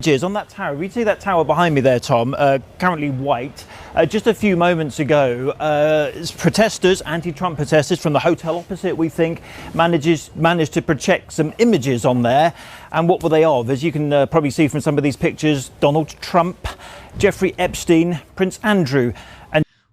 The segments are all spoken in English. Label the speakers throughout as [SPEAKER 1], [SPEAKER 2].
[SPEAKER 1] images on that tower. We see that tower behind me there, Tom, currently white. Just a few moments ago, protesters, anti-Trump protesters from the hotel opposite, we think, managed to project some images on there. And what were they of? As you can probably see from some of these pictures, Donald Trump, Jeffrey Epstein, Prince Andrew.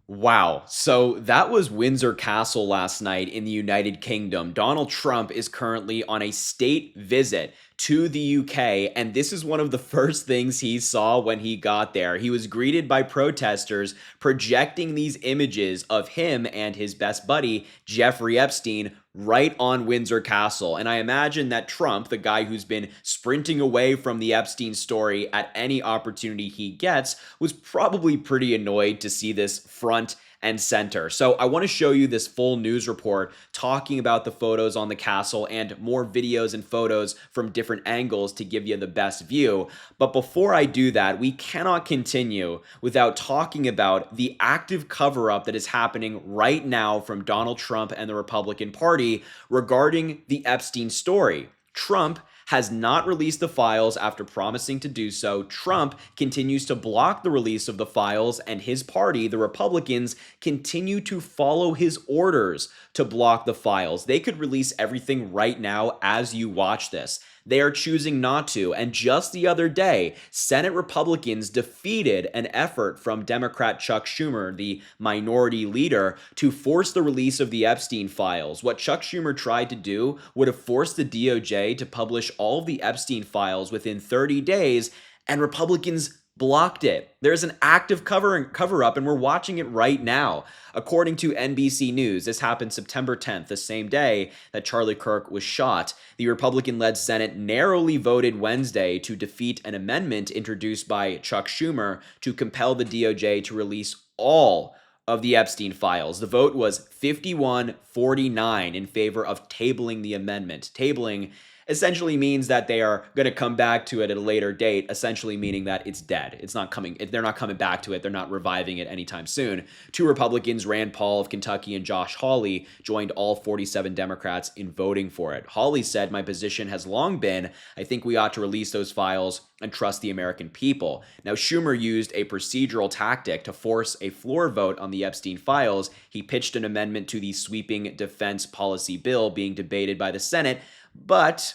[SPEAKER 2] Wow. So that was Windsor Castle last night in the United Kingdom. Donald Trump is currently on a state visit to the UK, and this is one of the first things he saw when he got there. He was greeted by protesters projecting these images of him and his best buddy, Jeffrey Epstein, right on Windsor Castle. And I imagine that Trump, the guy who's been sprinting away from the Epstein story at any opportunity he gets, was probably pretty annoyed to see this front and center. So I want to show you this full news report talking about the photos on the castle and more videos and photos from different angles to give you the best view. But before I do that, we cannot continue without talking about the active cover-up that is happening right now from Donald Trump and the Republican Party regarding the Epstein story. Trump has not released the files after promising to do so. Trump continues to block the release of the files, and his party, the Republicans, continue to follow his orders to block the files. They could release everything right now as you watch this. They are choosing not to, and just the other day, Senate Republicans defeated an effort from Democrat Chuck Schumer, the minority leader, to force the release of the Epstein files. What Chuck Schumer tried to do would have forced the DOJ to publish all of the Epstein files within 30 days, and Republicans blocked it. There's an active cover-up, and we're watching it right now. According to NBC News, this happened September 10th, the same day that Charlie Kirk was shot. The Republican-led Senate narrowly voted Wednesday to defeat an amendment introduced by Chuck Schumer to compel the DOJ to release all of the Epstein files. The vote was 51-49 in favor of tabling the amendment. Tabling essentially means that they are going to come back to it at a later date, essentially meaning that it's dead. It's not coming. They're not coming back to it. They're not reviving it anytime soon. Two Republicans, Rand Paul of Kentucky and Josh Hawley, joined all 47 Democrats in voting for it. Hawley said, "My position has long been, I think we ought to release those files and trust the American people." Now, Schumer used a procedural tactic to force a floor vote on the Epstein files. He pitched an amendment to the sweeping defense policy bill being debated by the Senate, but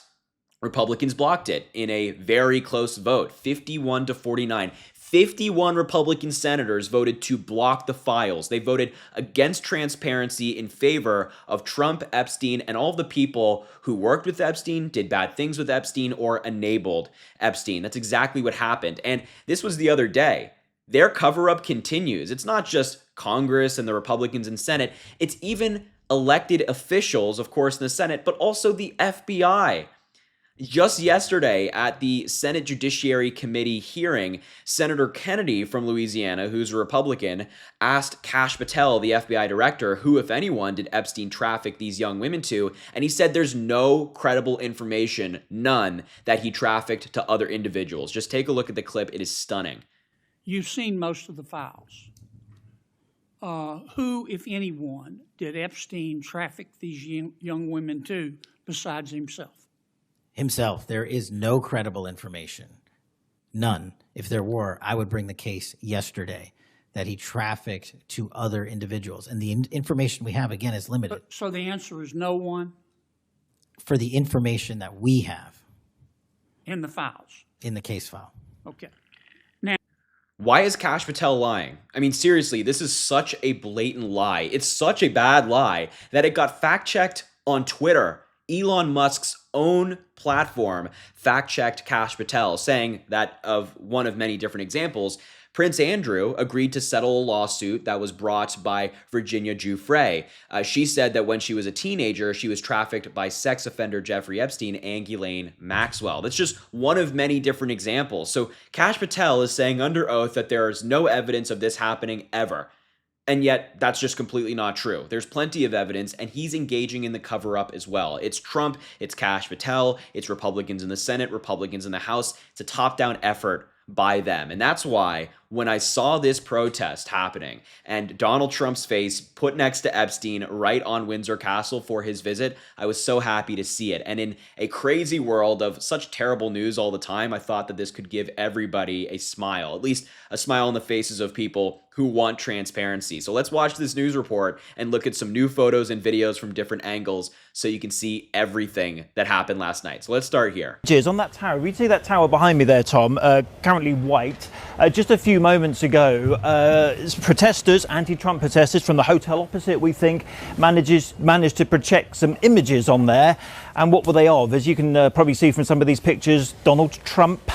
[SPEAKER 2] Republicans blocked it in a very close vote, 51-49. 51 Republican senators voted to block the files. They voted against transparency in favor of Trump, Epstein, and all of the people who worked with Epstein, did bad things with Epstein, or enabled Epstein. That's exactly what happened. And this was the other day. Their cover-up continues. It's not just Congress and the Republicans in Senate. It's even elected officials, of course, in the Senate, but also the FBI. Just yesterday at the Senate Judiciary Committee hearing, Senator Kennedy from Louisiana, who's a Republican, asked Kash Patel, the FBI director, who, if anyone, did Epstein traffic these young women to, and he said there's no credible information, none, that he trafficked to other individuals. Just take a look at the clip. It is stunning.
[SPEAKER 3] You've seen most of the files. Who, if anyone, did Epstein traffic these young women to besides himself?
[SPEAKER 4] Himself. There is no credible information. None. If there were, I would bring the case yesterday that he trafficked to other individuals. And the information we have, again, is limited.
[SPEAKER 3] So the answer is no one?
[SPEAKER 4] For the information that we have.
[SPEAKER 3] In the files?
[SPEAKER 4] In the case file.
[SPEAKER 3] Okay.
[SPEAKER 2] Why is Kash Patel lying? I mean, seriously, this is such a blatant lie. It's such a bad lie that it got fact-checked on Twitter. Elon Musk's own platform fact-checked Kash Patel, saying that of one of many different examples, Prince Andrew agreed to settle a lawsuit that was brought by Virginia Giuffre. She said that when she was a teenager, she was trafficked by sex offender Jeffrey Epstein and Ghislaine Maxwell. That's just one of many different examples. So Kash Patel is saying under oath that there is no evidence of this happening ever. And yet, that's just completely not true. There's plenty of evidence, and he's engaging in the cover-up as well. It's Trump, it's Kash Patel, it's Republicans in the Senate, Republicans in the House. It's a top-down effort by them. And that's why when I saw this protest happening and Donald Trump's face put next to Epstein right on Windsor Castle for his visit, I was so happy to see it. And in a crazy world of such terrible news all the time, I thought that this could give everybody a smile, at least a smile on the faces of people who want transparency. So let's watch this news report and look at some new photos and videos from different angles so you can see everything that happened last night. So let's start here.
[SPEAKER 1] Cheers. On that tower, we see that tower behind me there, Tom, currently white. Just a few moments ago, protesters, anti-Trump protesters from the hotel opposite, we think, managed to project some images on there. And what were they of? As you can probably see from some of these pictures, Donald Trump,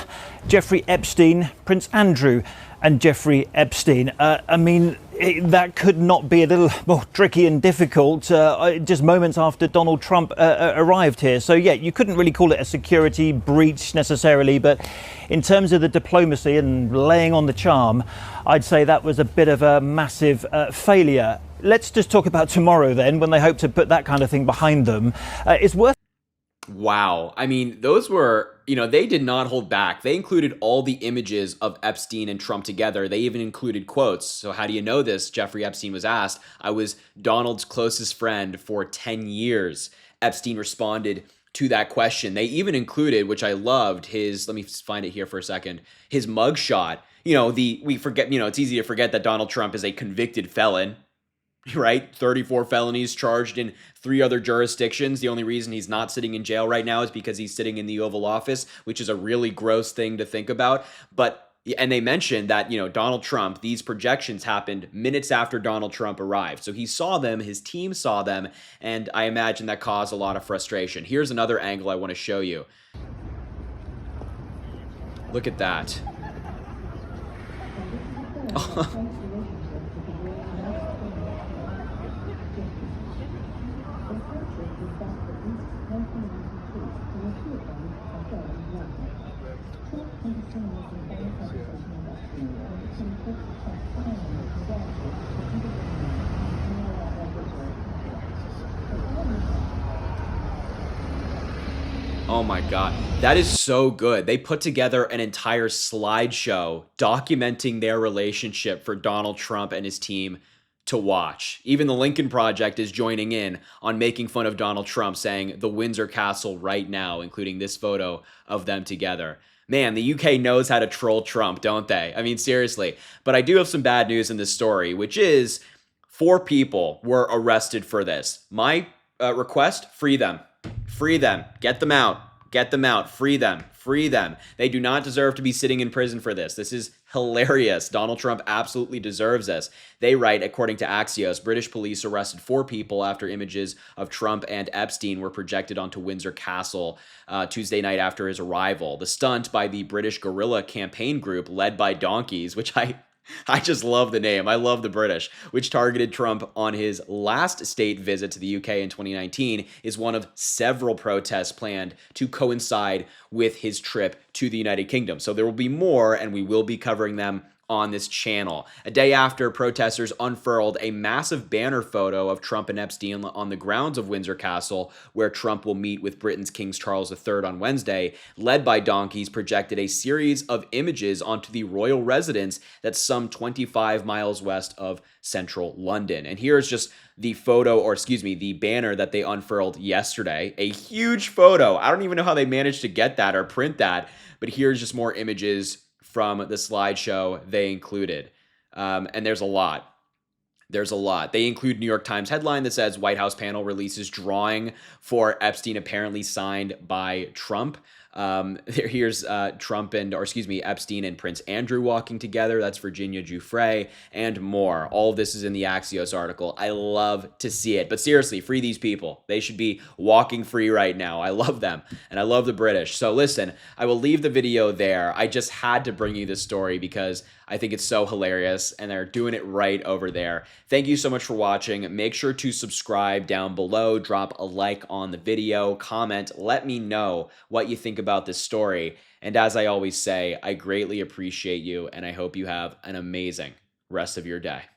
[SPEAKER 1] Jeffrey Epstein, Prince Andrew and Jeffrey Epstein. That could not be a little more tricky and difficult just moments after Donald Trump arrived here. So, yeah, you couldn't really call it a security breach necessarily, but in terms of the diplomacy and laying on the charm, I'd say that was a bit of a massive failure. Let's just talk about tomorrow then, when they hope to put that kind of thing behind them. It's worth
[SPEAKER 2] Wow. I mean, those were, they did not hold back. They included all the images of Epstein and Trump together. They even included quotes. So how do you know this? Jeffrey Epstein was asked. I was Donald's closest friend for 10 years. Epstein responded to that question. They even included, which I loved, let me find it here for a second, his mugshot. We forget, it's easy to forget that Donald Trump is a convicted felon. Right? 34 felonies charged in 3 other jurisdictions. The only reason he's not sitting in jail right now is because he's sitting in the Oval Office, which is a really gross thing to think about. And they mentioned that, Donald Trump, these projections happened minutes after Donald Trump arrived. So he saw them, his team saw them, and I imagine that caused a lot of frustration. Here's another angle I want to show you. Look at that. Oh my God, that is so good. They put together an entire slideshow documenting their relationship for Donald Trump and his team to watch. Even the Lincoln Project is joining in on making fun of Donald Trump, saying the Windsor Castle right now, including this photo of them together. Man, the UK knows how to troll Trump, don't they? I mean, seriously. But I do have some bad news in this story, which is 4 people were arrested for this. My request, free them. Free them. Get them out. Get them out. Free them. Free them. They do not deserve to be sitting in prison for this. This is hilarious. Donald Trump absolutely deserves this. They write, according to Axios, British police arrested 4 people after images of Trump and Epstein were projected onto Windsor Castle Tuesday night after his arrival. The stunt by the British guerrilla campaign group led by donkeys, which I just love the name. I love the British, which targeted Trump on his last state visit to the UK in 2019, is one of several protests planned to coincide with his trip to the United Kingdom. So there will be more, and we will be covering them on this channel. A day after, protesters unfurled a massive banner photo of Trump and Epstein on the grounds of Windsor Castle, where Trump will meet with Britain's King Charles III on Wednesday. Led by donkeys, projected a series of images onto the royal residence that's some 25 miles west of central London. And here's just the the banner that they unfurled yesterday. A huge photo. I don't even know how they managed to get that or print that, but here's just more images from the slideshow they included. And there's a lot. There's a lot. They include New York Times headline that says White House panel releases drawing for Epstein apparently signed by Trump. Here's Epstein and Prince Andrew walking together. That's Virginia Giuffre and more. All of this is in the Axios article. I love to see it. But seriously, free these people. They should be walking free right now. I love them. And I love the British. So listen, I will leave the video there. I just had to bring you this story because I think it's so hilarious and they're doing it right over there. Thank you so much for watching. Make sure to subscribe down below, drop a like on the video, comment, let me know what you think about this story. And as I always say, I greatly appreciate you and I hope you have an amazing rest of your day.